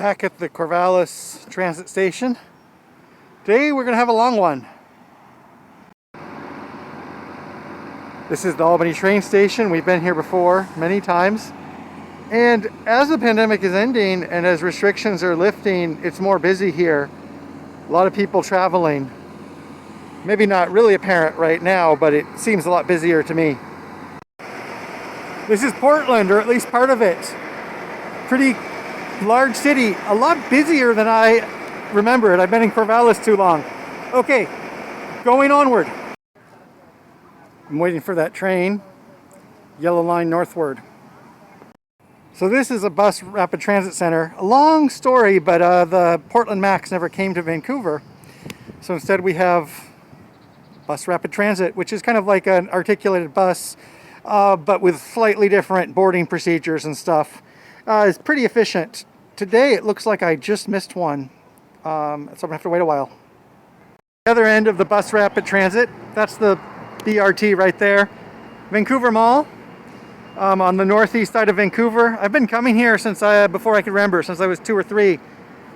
Back at the Corvallis transit station. Today we're going to have a long one. This is the Albany train station. We've been here before many times. And as the pandemic is ending and as restrictions are lifting, it's more busy here. A lot of people traveling. Maybe not really apparent right now, but it seems a lot busier to me. This is Portland, or at least part of it. Pretty large city, a lot busier than I remembered. I've been in Corvallis too long. Okay, going onward. I'm waiting for that train, yellow line northward. So this is a bus rapid transit center. A long story, but the Portland Max never came to Vancouver. So instead we have bus rapid transit, which is kind of like an articulated bus, but with slightly different boarding procedures and stuff. It's pretty efficient. Today it looks like I just missed one, so I'm gonna have to wait a while. The other end of the bus rapid transit, that's the BRT right there. Vancouver Mall, on the northeast side of Vancouver. I've been coming here since before I could remember, since I was 2 or 3.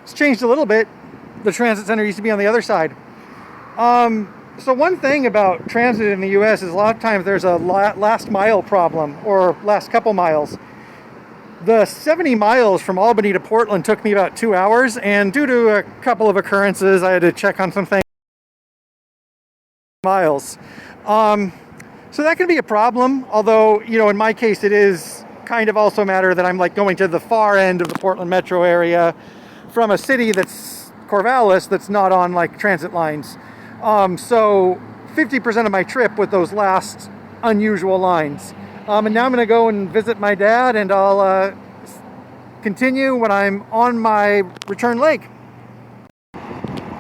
It's changed a little bit. The transit center used to be on the other side. So one thing about transit in the US is a lot of times there's a last mile problem, or last couple miles. The 70 miles from Albany to Portland took me about 2 hours, and due to a couple of occurrences, I had to check on some things. Miles. So that can be a problem, although, you know, in my case, it is kind of also a matter that I'm like going to the far end of the Portland metro area from a city that's Corvallis that's not on like transit lines. So 50% of my trip with those last unusual lines. And now I'm going to go and visit my dad, and I'll continue when I'm on my return leg.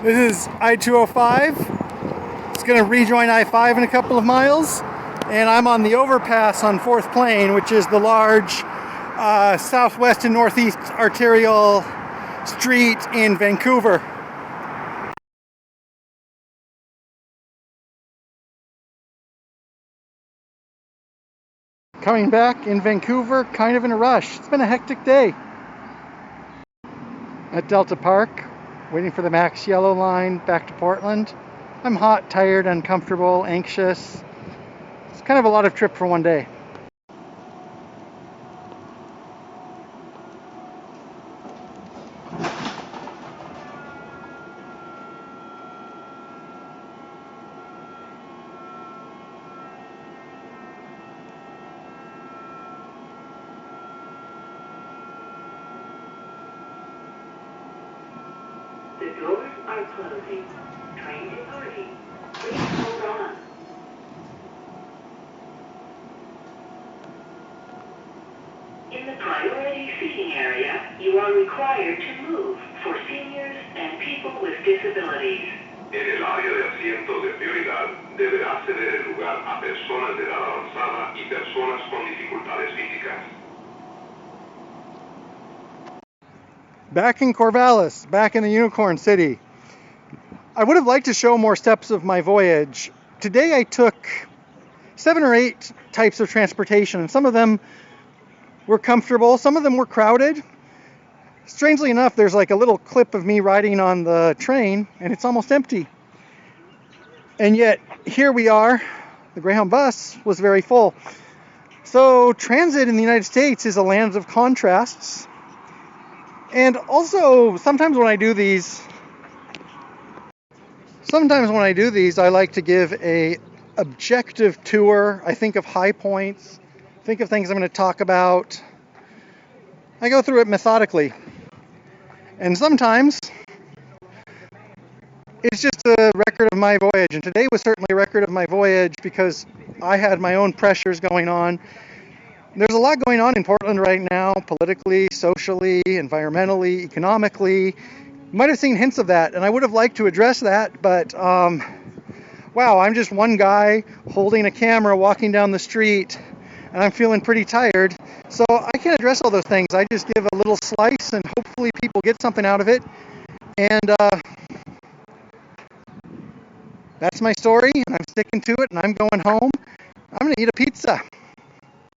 This is I-205. It's going to rejoin I-5 in a couple of miles, and I'm on the overpass on 4th Plain, which is the large southwest and northeast arterial street in Vancouver. Coming back in Vancouver, kind of in a rush. It's been a hectic day. At Delta Park, waiting for the Max Yellow line back to Portland. I'm hot, tired, uncomfortable, anxious. It's kind of a lot of trip for one day. The doors are closing. Train departing. Please hold on. In the priority seating area, you are required to move for seniors and people with disabilities. En el área de asientos de prioridad, deberá ceder el lugar a personas de edad avanzada y personas con dificultades físicas. Back in Corvallis, back in the Unicorn City. I would have liked to show more steps of my voyage. Today I took 7 or 8 types of transportation, and some of them were comfortable, some of them were crowded. Strangely enough, there's like a little clip of me riding on the train, and it's almost empty. And yet, here we are. The Greyhound bus was very full. So, transit in the United States is a land of contrasts. And also, sometimes when I do these, I like to give a objective tour. I think of high points, think of things I'm going to talk about. I go through it methodically. And sometimes it's just a record of my voyage. And today was certainly a record of my voyage because I had my own pressures going on. There's a lot going on in Portland right now, politically, socially, environmentally, economically. You might have seen hints of that, and I would have liked to address that, but wow, I'm just one guy holding a camera walking down the street, and I'm feeling pretty tired. So I can't address all those things. I just give a little slice, and hopefully people get something out of it. And that's my story, and I'm sticking to it, and I'm going home. I'm going to eat a pizza.